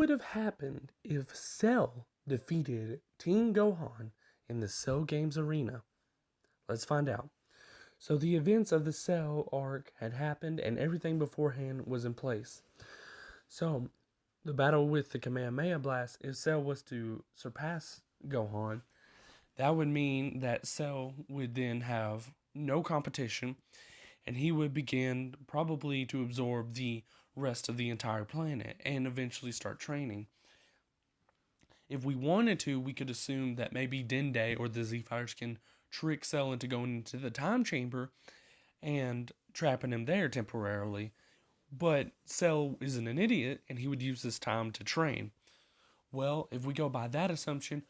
would have happened if Cell defeated Teen Gohan in the Cell Games Arena? Let's find out. So the events of the Cell arc had happened and everything beforehand was in place. So the battle with the Kamehameha Blast, if Cell was to surpass Gohan, that would mean that Cell would then have no competition and he would begin probably to absorb the rest of the entire planet and eventually start training. If we wanted to, we could assume that maybe Dende or the Z-Fighters can trick Cell into going into the time chamber and trapping him there temporarily. But Cell isn't an idiot, and he would use this time to train. Well, if we go by that assumption,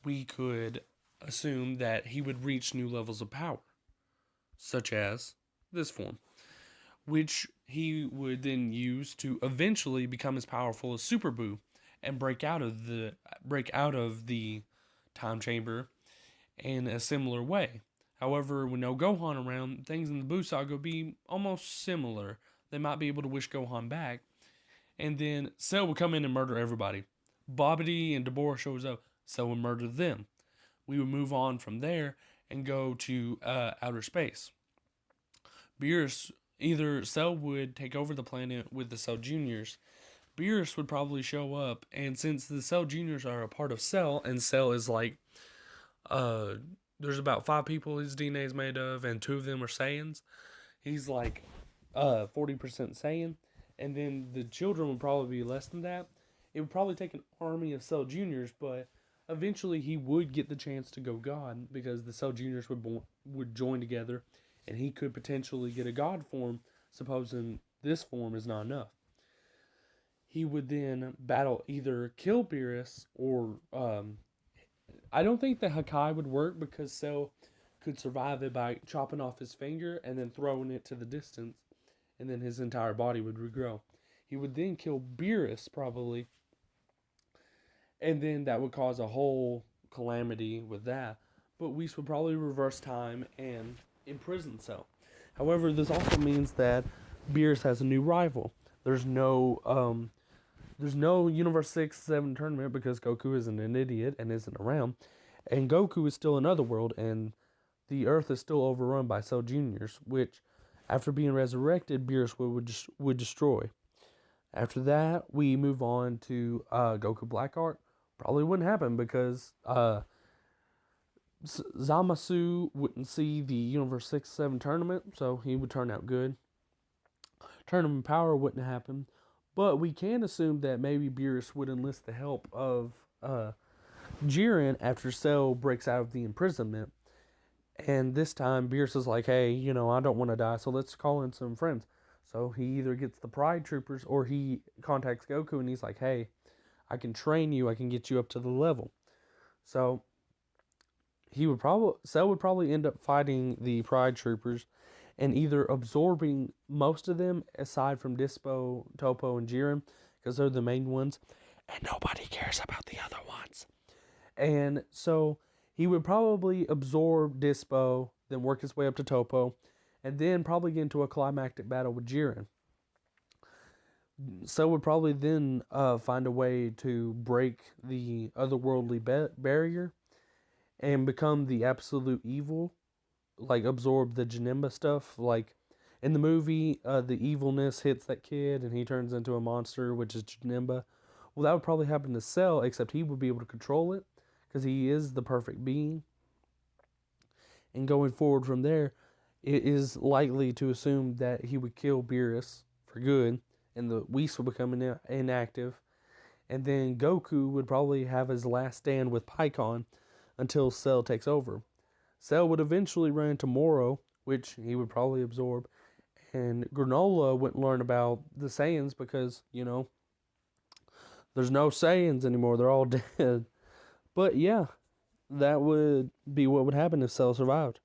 we could assume that he would reach new levels of power, such as this form, which he would then use to eventually become as powerful as Super Buu and break out of the time chamber in a similar way. However, with no Gohan around, things in the Buu saga would be almost similar. They might be able to wish Gohan back, and then Cell would come in and murder everybody. Babidi and Dabura shows up, Cell would murder them. We would move on from there and go to outer space. Beerus, either Cell would take over the planet with the Cell Juniors. Beerus would probably show up, and since the Cell Juniors are a part of Cell, and Cell is like, there's about 5 people his DNA is made of, and 2 of them are Saiyans. He's like 40% Saiyan, and then the children would probably be less than that. It would probably take an army of Cell Juniors, but eventually he would get the chance to go God because the Cell Juniors would join together, and he could potentially get a God form, supposing this form is not enough. He would then battle either kill Beerus or I don't think the Hakai would work because Cell could survive it by chopping off his finger and then throwing it to the distance, and then his entire body would regrow. He would then kill Beerus probably, and then that would cause a whole calamity with that. But Whis would probably reverse time and imprison Cell. However, this also means that Beerus has a new rival. There's no Universe 6-7 tournament because Goku isn't an idiot and isn't around. And Goku is still in Otherworld, and the Earth is still overrun by Cell Juniors, which, after being resurrected, Beerus would destroy. After that, we move on to Goku Blackheart. Probably wouldn't happen because Zamasu wouldn't see the Universe 6-7 tournament, so he would turn out good. Tournament Power wouldn't happen. But we can assume that maybe Beerus would enlist the help of Jiren after Cell breaks out of the imprisonment. And this time, Beerus is like, hey, I don't want to die, so let's call in some friends. So he either gets the Pride Troopers or he contacts Goku and he's like, hey, I can train you, I can get you up to the level. So Cell would probably end up fighting the Pride Troopers and either absorbing most of them aside from Dispo, Topo, and Jiren, because they're the main ones, and nobody cares about the other ones. And so he would probably absorb Dispo, then work his way up to Topo, and then probably get into a climactic battle with Jiren. So would probably then find a way to break the otherworldly barrier and become the absolute evil, like absorb the Janemba stuff. Like in the movie, the evilness hits that kid and he turns into a monster, which is Janemba. Well, that would probably happen to Cell, except he would be able to control it because he is the perfect being. And going forward from there, it is likely to assume that he would kill Beerus for good, and the Whis would become inactive. And then Goku would probably have his last stand with Pikkon until Cell takes over. Cell would eventually run into Moro, which he would probably absorb, and Granola wouldn't learn about the Saiyans because, there's no Saiyans anymore. They're all dead. But yeah, that would be what would happen if Cell survived.